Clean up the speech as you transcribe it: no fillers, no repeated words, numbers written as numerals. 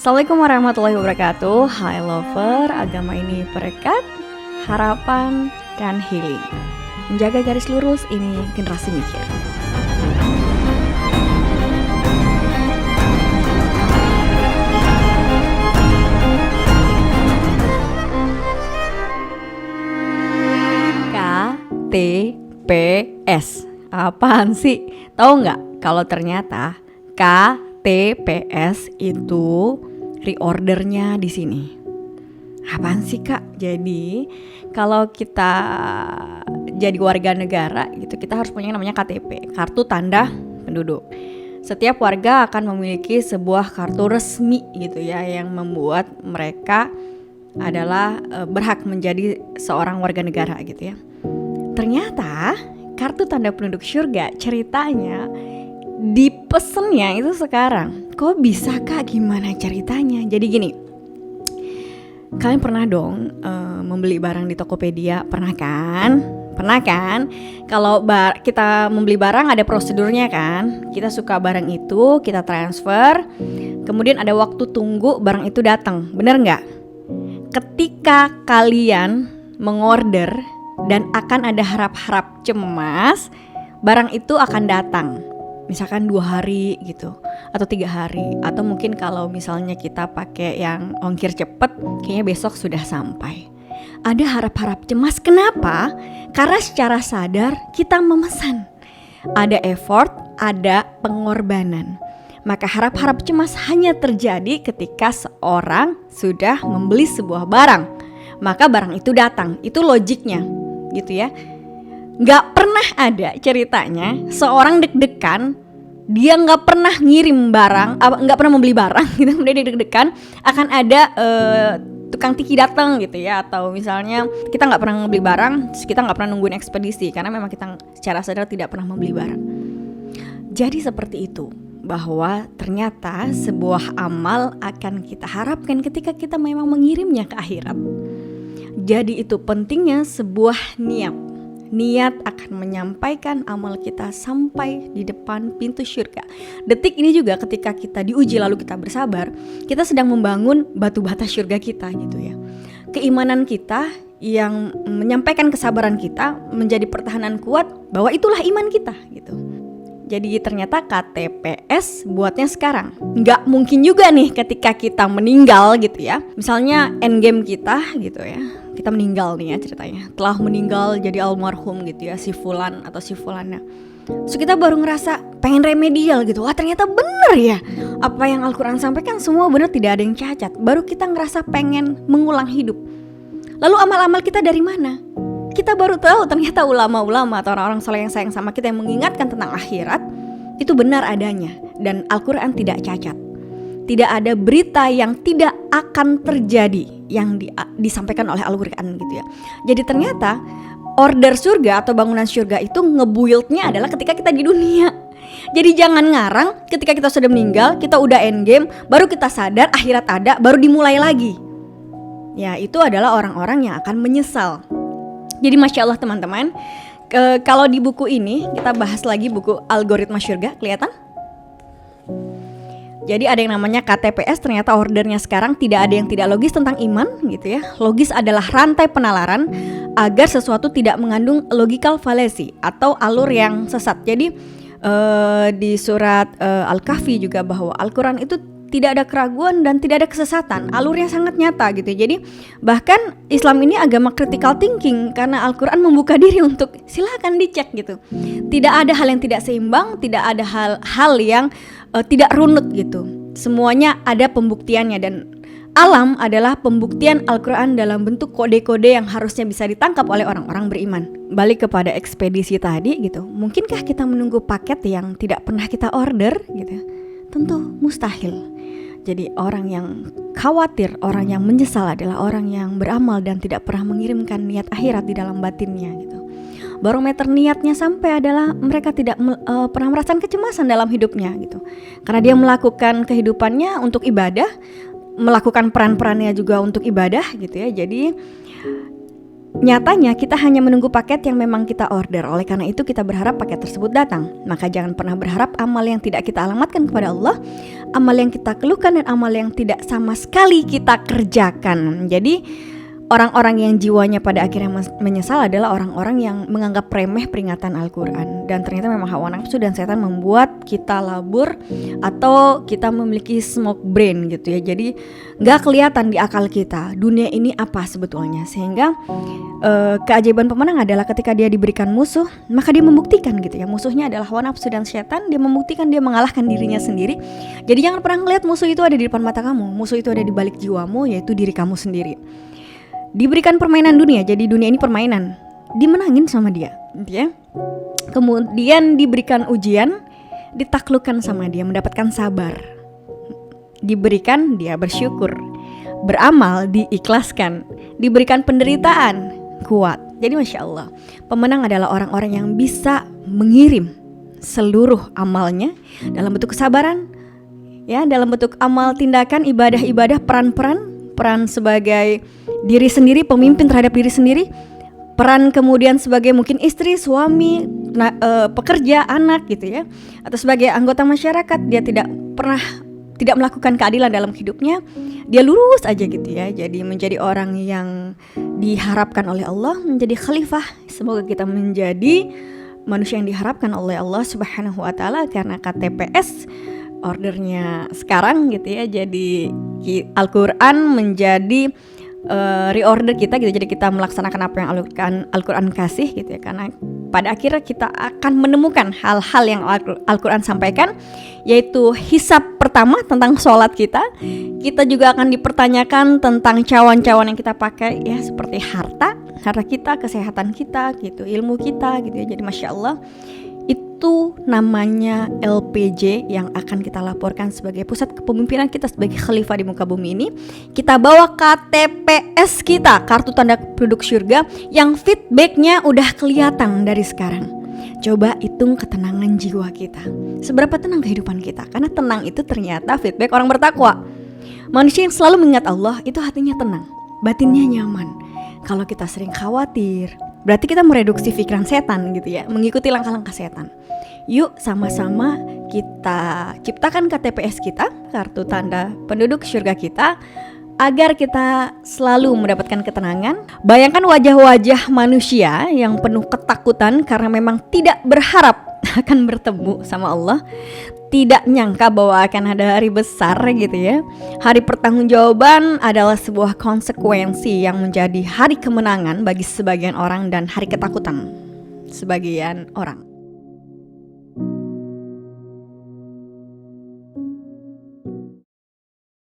Assalamualaikum warahmatullahi wabarakatuh. Hai lover, agama ini berkat, harapan, dan healing. Menjaga garis lurus, ini generasi mikir. KTPS. Apaan sih? Tahu nggak kalau ternyata KTPS itu reordernya di sini. Apaan sih Kak? Jadi kalau kita jadi warga negara gitu, kita harus punya yang namanya KTP, kartu tanda penduduk. Setiap warga akan memiliki sebuah kartu resmi gitu ya, yang membuat mereka adalah berhak menjadi seorang warga negara gitu ya. Ternyata kartu tanda penduduk surga ceritanya dipesennya itu sekarang. Kok bisa Kak? Gimana ceritanya? Jadi gini, kalian pernah dong membeli barang di Tokopedia? Pernah kan? Pernah kan? Kalau kita membeli barang ada prosedurnya kan? Kita suka barang itu, kita transfer, kemudian ada waktu tunggu barang itu datang. Bener nggak? Ketika kalian mengorder dan akan ada harap-harap cemas, barang itu akan datang. Misalkan 2 hari gitu, atau 3 hari, atau mungkin kalau misalnya kita pakai yang ongkir cepet, kayaknya besok sudah sampai. Ada harap-harap cemas. Kenapa? Karena secara sadar kita memesan. Ada effort, ada pengorbanan. Maka harap-harap cemas hanya terjadi ketika seorang sudah membeli sebuah barang. Maka barang itu datang. Itu logiknya gitu ya. Gak pernah ada ceritanya seorang deg-degan, dia gak pernah ngirim barang, gak pernah membeli barang gitu, kemudian dia deg-degan akan ada tukang tiki datang gitu ya. Atau misalnya kita gak pernah membeli barang, kita gak pernah nungguin ekspedisi karena memang kita secara sadar tidak pernah membeli barang. Jadi seperti itu, bahwa ternyata sebuah amal akan kita harapkan ketika kita memang mengirimnya ke akhirat. Jadi itu pentingnya sebuah niat. Niat akan menyampaikan amal kita sampai di depan pintu syurga. Detik ini juga ketika kita diuji lalu kita bersabar, kita sedang membangun batu bata syurga kita gitu ya. Keimanan kita yang menyampaikan kesabaran kita menjadi pertahanan kuat bahwa itulah iman kita gitu. Jadi ternyata KTPS buatnya sekarang. Nggak mungkin juga nih ketika kita meninggal gitu ya. Misalnya endgame kita gitu ya, kita meninggal nih ya ceritanya, telah meninggal jadi almarhum gitu ya, si fulan atau si fulana. So kita baru ngerasa pengen remedial gitu. Wah ternyata bener ya, apa yang Al-Quran sampaikan semua bener, tidak ada yang cacat. Baru kita ngerasa pengen mengulang hidup. Lalu amal-amal kita dari mana? Kita baru tahu ternyata ulama-ulama atau orang-orang soleh yang sayang sama kita yang mengingatkan tentang akhirat itu benar adanya. Dan Al-Quran tidak cacat. Tidak ada berita yang tidak akan terjadi yang disampaikan oleh Al-Quran gitu ya. Jadi ternyata order surga atau bangunan surga itu ngebuildnya adalah ketika kita di dunia. Jadi jangan ngarang ketika kita sudah meninggal, kita udah endgame, baru kita sadar akhirat ada, baru dimulai lagi. Ya itu adalah orang-orang yang akan menyesal. Jadi Masya Allah teman-teman, kalau di buku ini kita bahas lagi buku Algoritma Surga, kelihatan? Jadi ada yang namanya KTPS, ternyata ordernya sekarang tidak ada yang tidak logis tentang iman gitu ya. Logis adalah rantai penalaran agar sesuatu tidak mengandung logical fallacy atau alur yang sesat. Jadi di surat Al-Kahfi juga bahwa Al-Quran itu tidak ada keraguan dan tidak ada kesesatan, alurnya sangat nyata gitu. Jadi bahkan Islam ini agama critical thinking karena Al-Quran membuka diri untuk silakan dicek gitu. Tidak ada hal yang tidak seimbang, tidak ada hal yang tidak runut gitu. Semuanya ada pembuktiannya dan alam adalah pembuktian Al-Quran dalam bentuk kode-kode yang harusnya bisa ditangkap oleh orang-orang beriman. Balik kepada ekspedisi tadi gitu, mungkinkah kita menunggu paket yang tidak pernah kita order gitu? Tentu mustahil. Jadi orang yang khawatir, orang yang menyesal adalah orang yang beramal dan tidak pernah mengirimkan niat akhirat di dalam batinnya gitu. Barometer niatnya sampai adalah mereka tidak pernah merasakan kecemasan dalam hidupnya gitu. Karena dia melakukan kehidupannya untuk ibadah, melakukan peran-perannya juga untuk ibadah gitu ya. Jadi nyatanya kita hanya menunggu paket yang memang kita order. Oleh karena itu kita berharap paket tersebut datang. Maka jangan pernah berharap amal yang tidak kita alamatkan kepada Allah amal yang kita keluhkan dan amal yang tidak sama sekali kita kerjakan. Jadi orang-orang yang jiwanya pada akhirnya menyesal adalah orang-orang yang menganggap remeh peringatan Al-Quran. Dan ternyata memang hawa nafsu dan setan membuat kita labur atau kita memiliki smoke brain gitu ya. Jadi gak kelihatan di akal kita dunia ini apa sebetulnya. Sehingga keajaiban pemenang adalah ketika dia diberikan musuh, maka dia membuktikan gitu ya. Musuhnya adalah hawa nafsu dan setan. Dia membuktikan dia mengalahkan dirinya sendiri. Jadi jangan pernah ngeliat musuh itu ada di depan mata kamu. Musuh itu ada di balik jiwamu, yaitu diri kamu sendiri. Diberikan permainan dunia, jadi dunia ini permainan, dimenangin sama dia, ya. Kemudian diberikan ujian, ditaklukkan sama dia, mendapatkan sabar. Diberikan, dia bersyukur. Beramal, diikhlaskan. Diberikan penderitaan, kuat. Jadi Masya Allah, pemenang adalah orang-orang yang bisa mengirim seluruh amalnya dalam bentuk kesabaran, ya, dalam bentuk amal, tindakan, ibadah-ibadah, peran sebagai diri sendiri, pemimpin terhadap diri sendiri, peran kemudian sebagai mungkin istri, suami, pekerja, anak gitu ya, atau sebagai anggota masyarakat. Dia tidak melakukan keadilan dalam hidupnya, dia lurus aja gitu ya. Jadi menjadi orang yang diharapkan oleh Allah, menjadi khalifah. Semoga kita menjadi manusia yang diharapkan oleh Allah Subhanahu wa taala, karena KTPS ordernya sekarang gitu ya. Jadi Al-Quran menjadi reorder kita gitu. Jadi kita melaksanakan apa yang Al-Quran kasih gitu ya. Karena pada akhirnya kita akan menemukan hal-hal yang Al-Quran sampaikan, yaitu hisab pertama tentang sholat kita. Kita juga akan dipertanyakan tentang cawan-cawan yang kita pakai ya, seperti harta kita, kesehatan kita gitu, ilmu kita gitu ya. Jadi Masya Allah, itu namanya LPJ yang akan kita laporkan sebagai pusat kepemimpinan kita sebagai khalifah di muka bumi ini. Kita bawa KTPS kita, kartu tanda penduduk surga, yang feedbacknya udah kelihatan dari sekarang. Coba hitung ketenangan jiwa kita, seberapa tenang kehidupan kita. Karena tenang itu ternyata feedback orang bertakwa. Manusia yang selalu mengingat Allah itu hatinya tenang, batinnya nyaman. Kalau kita sering khawatir, berarti kita mereduksi pikiran setan gitu ya, mengikuti langkah-langkah setan. Yuk sama-sama kita ciptakan KTPS kita, kartu tanda penduduk surga kita, agar kita selalu mendapatkan ketenangan. Bayangkan wajah-wajah manusia yang penuh ketakutan karena memang tidak berharap akan bertemu sama Allah, tidak nyangka bahwa akan ada hari besar gitu ya. Hari pertanggungjawaban adalah sebuah konsekuensi yang menjadi hari kemenangan bagi sebagian orang dan hari ketakutan sebagian orang.